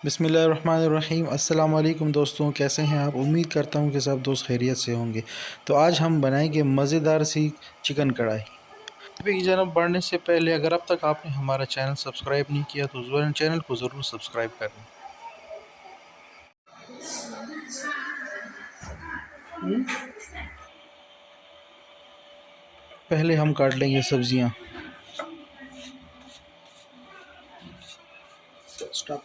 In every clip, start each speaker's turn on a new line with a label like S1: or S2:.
S1: बिस्मिल्लाहिर्रहमानिर्रहीम। अस्सलाम वालेकुम दोस्तों, कैसे हैं आप? उम्मीद करता हूं कि सब दोस्त खैरियत से होंगे। तो आज हम बनाएंगे मज़ेदार सी चिकन कढ़ाई। रेसिपी की जानब बढ़ने से पहले अगर अब तक आपने हमारा चैनल सब्सक्राइब नहीं किया तो चैनल को ज़रूर सब्सक्राइब कर लें। पहले हम काट लेंगे सब्जियां। Stop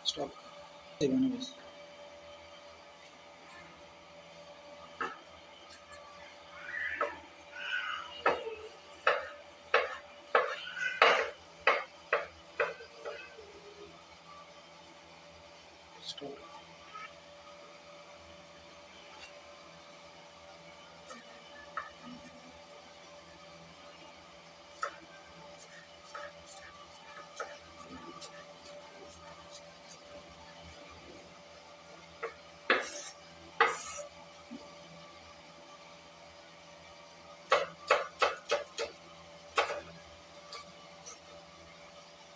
S1: stop bus. स्टॉप।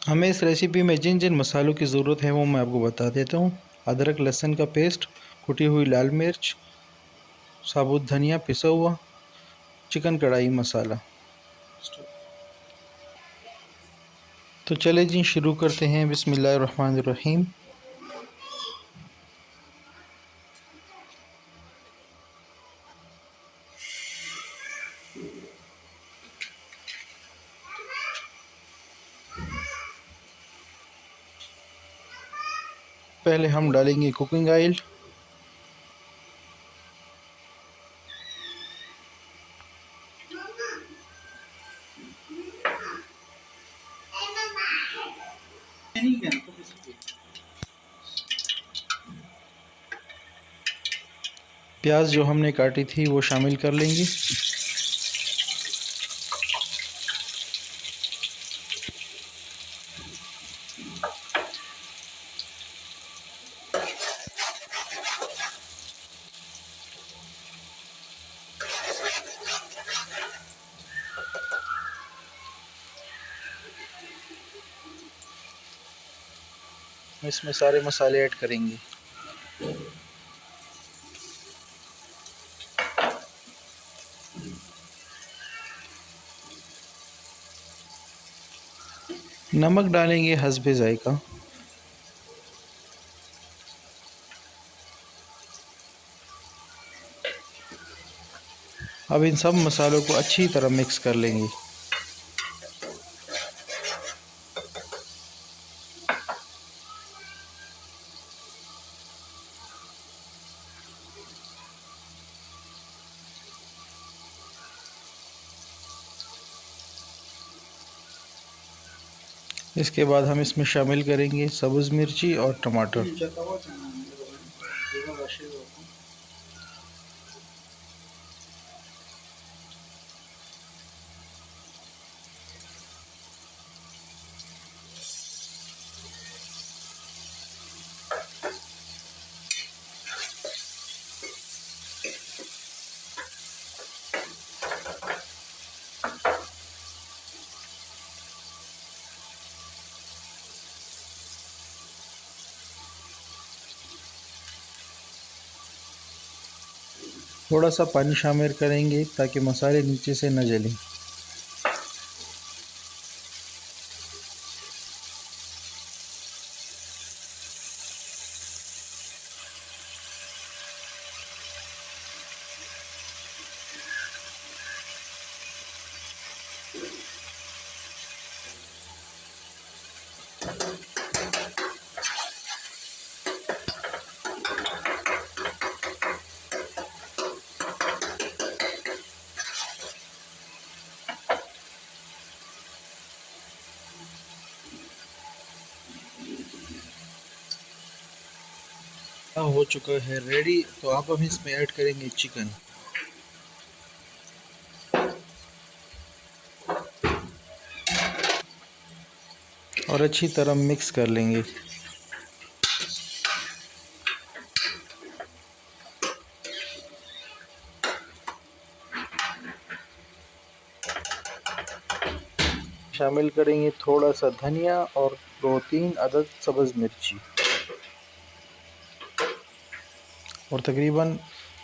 S1: हमें इस रेसिपी में जिन जिन मसालों की ज़रूरत है वो मैं आपको बता देता हूँ। अदरक लहसुन का पेस्ट, कुटी हुई लाल मिर्च, साबुत धनिया पिसा हुआ, चिकन कढ़ाई मसाला। तो चले जी शुरू करते हैं। बिस्मिल्लाहिर्रहमानिर्रहीम। पहले हम डालेंगे कुकिंग ऑयल। प्याज जो हमने काटी थी वो शामिल कर लेंगे। इसमें सारे मसाले ऐड करेंगे। नमक डालेंगे हस्बे जायका। अब इन सब मसालों को अच्छी तरह मिक्स कर लेंगे। इसके बाद हम इसमें शामिल करेंगे सब्ज़ मिर्ची और टमाटर। थोड़ा सा पानी शामिल करेंगे ताकि मसाले नीचे से न जलें। हो चुका है रेडी। तो आप हम इसमें ऐड करेंगे चिकन। और अच्छी तरह मिक्स कर लेंगे। शामिल करेंगे थोड़ा सा धनिया और 2-3 अदद सब्ज़ मिर्ची और तकरीबन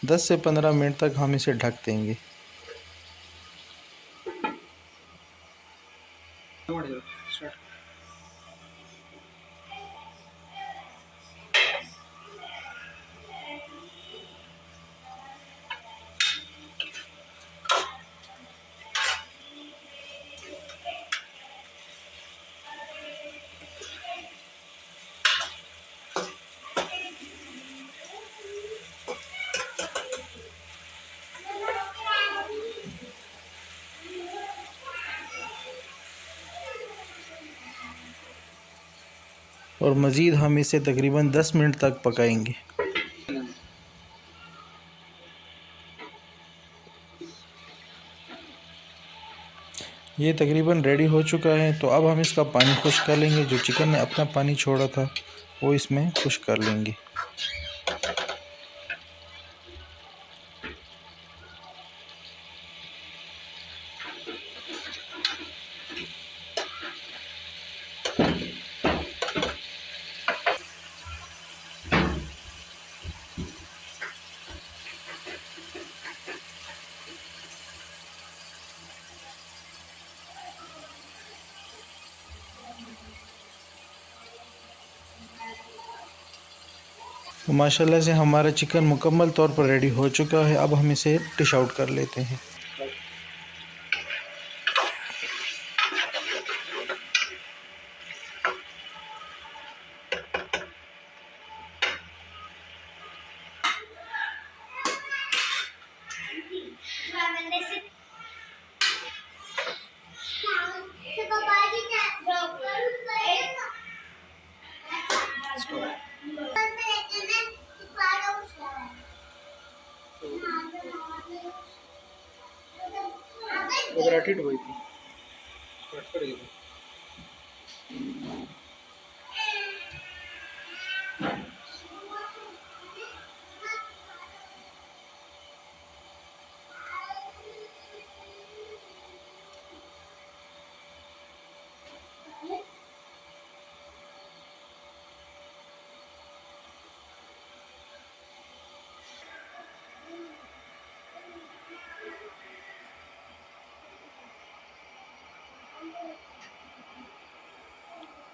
S1: 10 से 15 मिनट तक हम इसे ढक देंगे। और मज़ीद हम इसे तकरीबन 10 मिनट तक पकाएंगे। ये तकरीबन रेडी हो चुका है, तो अब हम इसका पानी खुश्क कर लेंगे। जो चिकन ने अपना पानी छोड़ा था वो इसमें खुश्क कर लेंगे। तो माशाल्लाह से हमारा चिकन मुकम्मल तौर पर रेडी हो चुका है। अब हम इसे डिश आउट कर लेते हैं।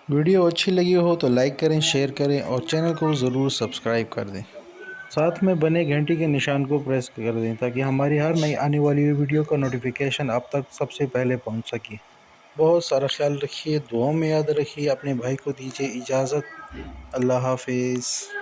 S1: वीडियो अच्छी लगी हो तो लाइक करें, शेयर करें और चैनल को ज़रूर सब्सक्राइब कर दें। साथ में बने घंटी के निशान को प्रेस कर दें ताकि हमारी हर नई आने वाली वीडियो का नोटिफिकेशन आप तक सबसे पहले पहुंच सके। बहुत सारा ख्याल रखिए, दुआओं में याद रखिए। अपने भाई को दीजिए इजाज़त। अल्लाह हाफिज़।